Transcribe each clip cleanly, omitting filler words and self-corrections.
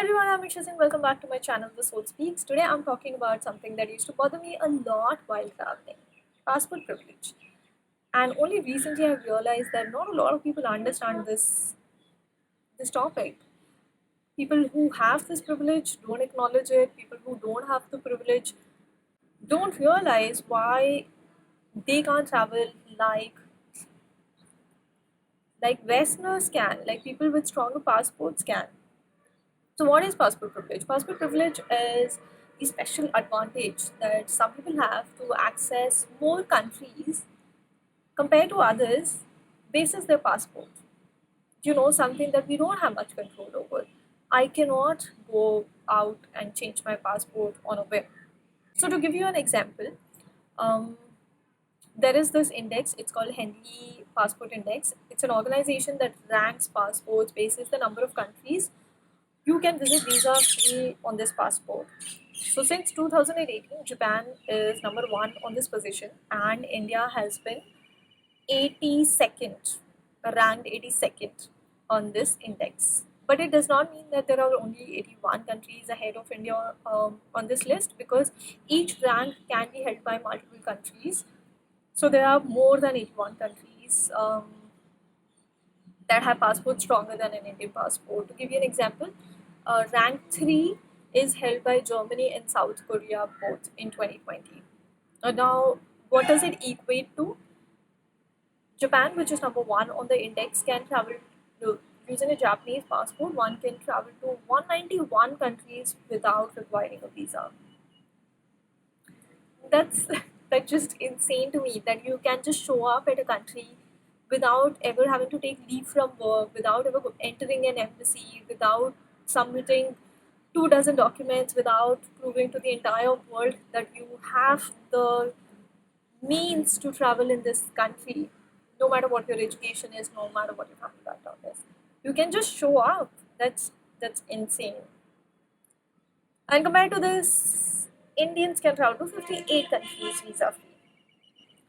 everyone, I'm Isha Singh. Welcome back to my channel, The Soul Speaks. Today I'm talking about something that used to bother me a lot while traveling, passport privilege. And only recently I've realized that not a lot of people understand this topic. People who have this privilege don't acknowledge it. People who don't have the privilege don't realize why they can't travel like Westerners can, like people with stronger passports can. So, what is passport privilege? Passport privilege is the special advantage that some people have to access more countries compared to others basis their passport. Something that we don't have much control over. I cannot go out and change my passport on a whim. So, to give you an example, um, there is this index, it's called Henley Passport Index. It's an organization that ranks passports basis the number of countries you can visit visa free on this passport. So since 2018, Japan is number one on this position, and India has been 82nd, ranked 82nd on this index. But it does not mean that there are only 81 countries ahead of India on this list, because each rank can be held by multiple countries. So there are more than 81 countries that have passports stronger than an Indian passport. To give you an example, rank 3 is held by Germany and South Korea both in 2020. Now, what does it equate to? Japan, which is number one on the index, can travel to, using a Japanese passport, one can travel to 191 countries without requiring a visa. That's that's just insane to me that you can just show up at a country without ever having to take leave from work, without ever entering an embassy, without submitting 2 dozen documents, without proving to the entire world that you have the means to travel in this country, no matter what your education is, no matter what your family background is. You can just show up. That's insane. And compared to this, Indians can travel to 58 countries visa free.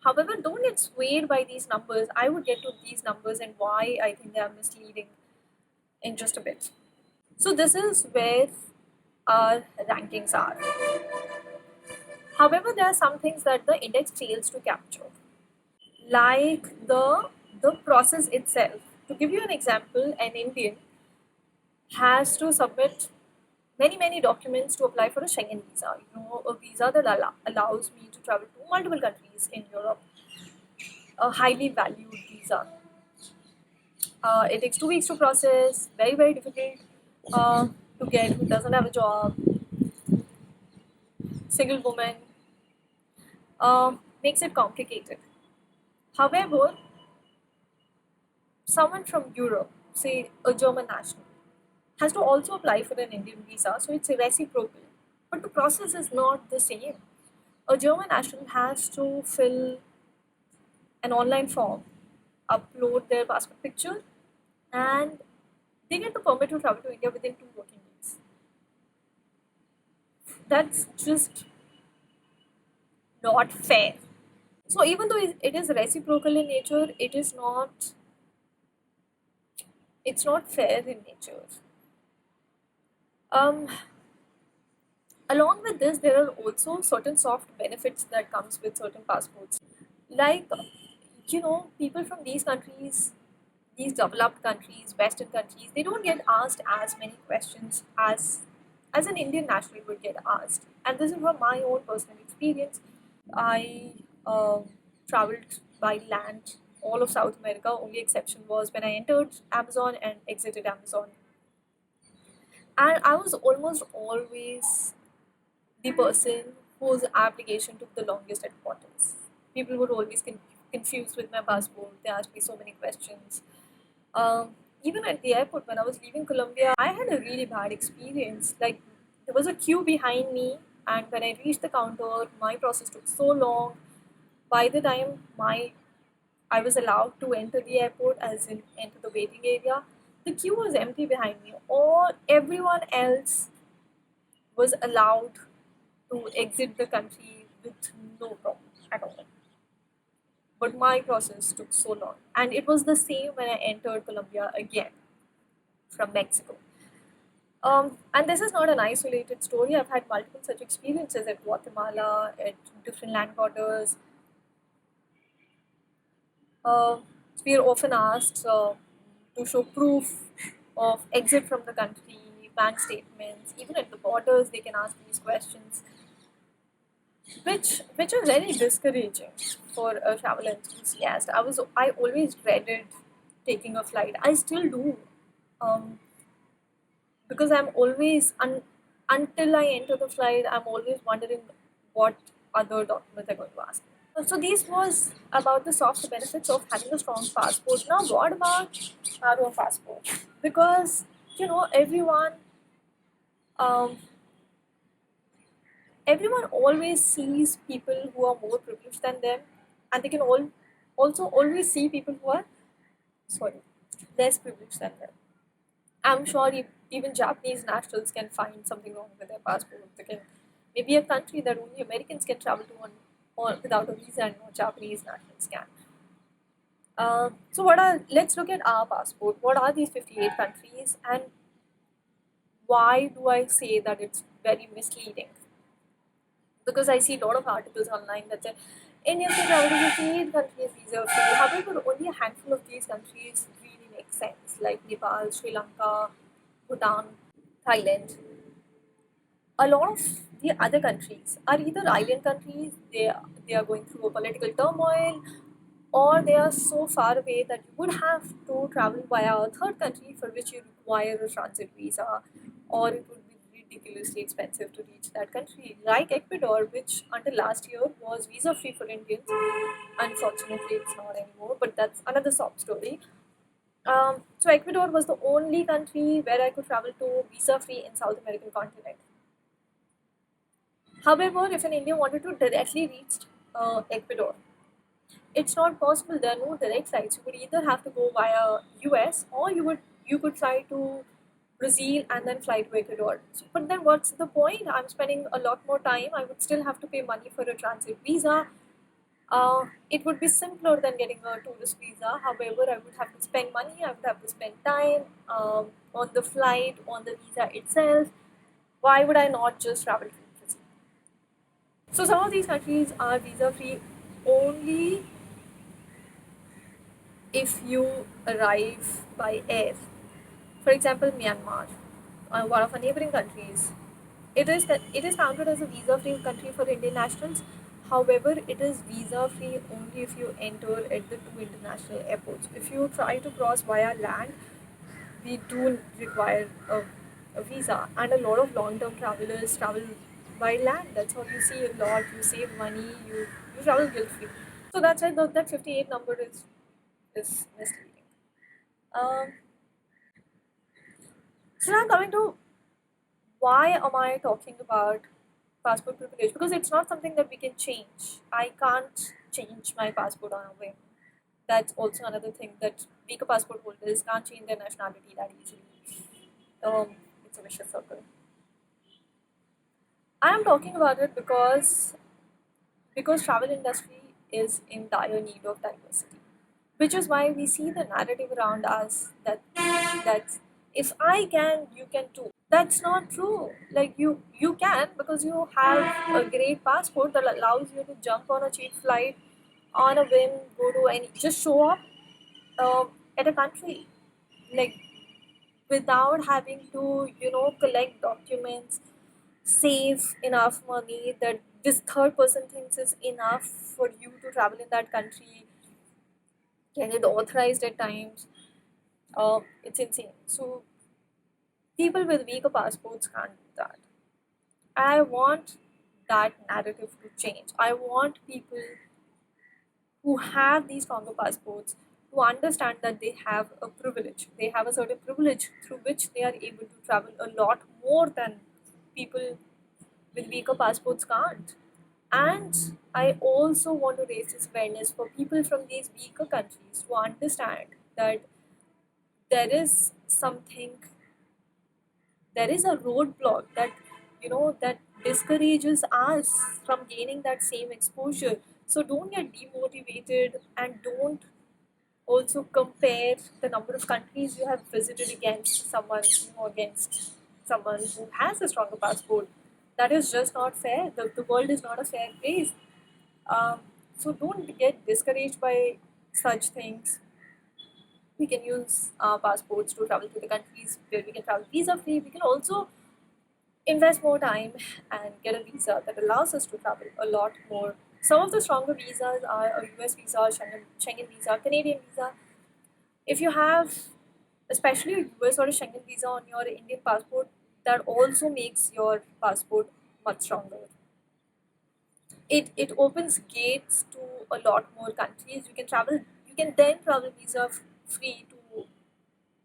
However, don't get swayed by these numbers. I would get to these numbers and why I think they are misleading in just a bit. So, this is where our rankings are. However, there are some things that the index fails to capture, like the process itself. To give you an example, an Indian has to submit many documents to apply for a Schengen visa. A visa that allows me to travel to multiple countries in Europe, a highly valued visa. It takes 2 weeks to process, very difficult uh, to get, who doesn't have a job, single woman, makes it complicated. However, someone from Europe, say a German national, has to also apply for an Indian visa, so it's reciprocal. But the process is not the same. A German national has to fill an online form, upload their passport picture, and they get the permit to travel to India within 2 working days. That's just not fair. So even though it is reciprocal in nature, it's not fair in nature. Um, Along with this, there are also certain soft benefits that comes with certain passports. Like, people from these countries, these developed countries, Western countries, they don't get asked as many questions as an Indian national would get asked. And this is from my own personal experience. I traveled by land all of South America. Only exception was when I entered Amazon and exited Amazon. And I was almost always the person whose application took the longest at portals. People were always confused with my passport. They asked me so many questions. Even at the airport, when I was leaving Colombia, I had a really bad experience. Like, there was a queue behind me, and when I reached the counter, my process took so long. By the time I was allowed to enter the airport, as in enter the waiting area, the queue was empty behind me. All everyone else was allowed to exit the country with no problem at all. But my process took so long. And it was the same when I entered Colombia again from Mexico. And this is not an isolated story. I've had multiple such experiences at Guatemala, at different land borders. Uh, we are often asked to show proof of exit from the country, bank statements. Even at the borders, they can ask these questions, which are very discouraging for a travel enthusiast. I always dreaded taking a flight. I still do, um, because I'm always until I enter the flight, I'm always wondering what other documents are going to ask me. So this was about the soft benefits of having a strong passport. Now, what about our own passport? Because um, everyone always sees people who are more privileged than them, and they can also always see people who are sorry less privileged than them. I'm sure even Japanese nationals can find something wrong with their passport. They can maybe a country that only Americans can travel to on or without a visa, and no Japanese nationals can. So let's look at our passport. What are these 58 countries, and why do I say that it's very misleading? Because I see a lot of articles online that say Indians can travel to 58 countries visa free. However, only a handful of these countries really make sense, like Nepal, Sri Lanka, Bhutan, Thailand. A lot of the other countries are either island countries, they are going through a political turmoil, or they are so far away that you would have to travel via a third country for which you require a transit visa, or it would be ridiculously expensive to reach that country. Like Ecuador, which until last year was visa free for Indians. Unfortunately, it's not anymore, but that's another sob story. So Ecuador was the only country where I could travel to visa free in South American continent. However, if an Indian wanted to directly reach Ecuador, it's not possible. There are no direct flights. You would either have to go via US, or you could fly to Brazil and then fly to Ecuador. So, but then what's the point? I'm spending a lot more time. I would still have to pay money for a transit visa. It would be simpler than getting a tourist visa. However, I would have to spend money. I would have to spend time on the flight, on the visa itself. Why would I not just travel to Brazil? So some of these countries are visa free only if you arrive by air. For example, Myanmar, one of our neighboring countries, it is counted as a visa-free country for Indian nationals. However, it is visa-free only if you enter at the two international airports. If you try to cross via land, we do require a visa, and a lot of long-term travelers travel by land. That's how you see a lot. You save money. You travel guilt-free. So that's why that 58 number is misleading. Um, so now coming to why am I talking about passport privilege? Because it's not something that we can change. I can't change my passport on a whim. That's also another thing that weaker passport holders can't change their nationality that easily. It's a vicious circle. I am talking about it because travel industry is in dire need of diversity, which is why we see the narrative around us that if I can, you can too. That's not true. Like you can, because you have a great passport that allows you to jump on a cheap flight on a whim, go to any, just show up at a country, like without having to collect documents, save enough money that this third person thinks is enough for you to travel in that country, get it authorized at times. It's insane. So people with weaker passports can't do that. I want that narrative to change. I want people who have these stronger passports to understand that they have a privilege. They have a certain privilege through which they are able to travel a lot more than people with weaker passports can't. And I also want to raise this awareness for people from these weaker countries to understand that there is something, there is a roadblock that discourages us from gaining that same exposure. So don't get demotivated, and don't also compare the number of countries you have visited against someone against someone who has a stronger passport. That is just not fair. The world is not a fair place. Um, so don't get discouraged by such things. We can use our passports to travel to the countries where we can travel visa free. We can also invest more time and get a visa that allows us to travel a lot more. Some of the stronger visas are a US visa, Schengen visa, Canadian visa. If you have especially a US or a Schengen visa on your Indian passport, that also makes your passport much stronger. It opens gates to a lot more countries. You can travel. You can then travel visa free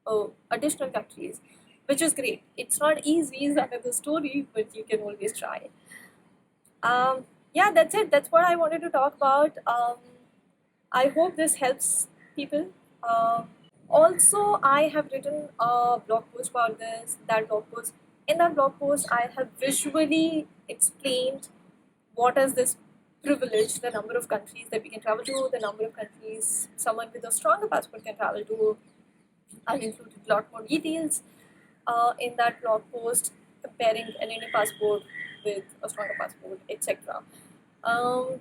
to additional countries, which is great. It's not easy, is another story, but you can always try. Yeah, that's it. That's what I wanted to talk about. I hope this helps people. Um, Also, I have written a blog post about this. That blog post. In that blog post, I have visually explained what is this privilege, the number of countries that we can travel to, the number of countries someone with a stronger passport can travel to. I've included a lot more details in that blog post comparing an Indian passport with a stronger passport, etc. Um,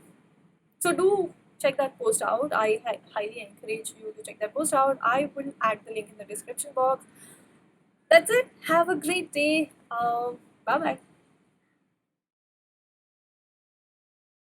so do check that post out. I highly encourage you to check that post out. I will add the link in the description box. That's it. Have a great day. Bye bye.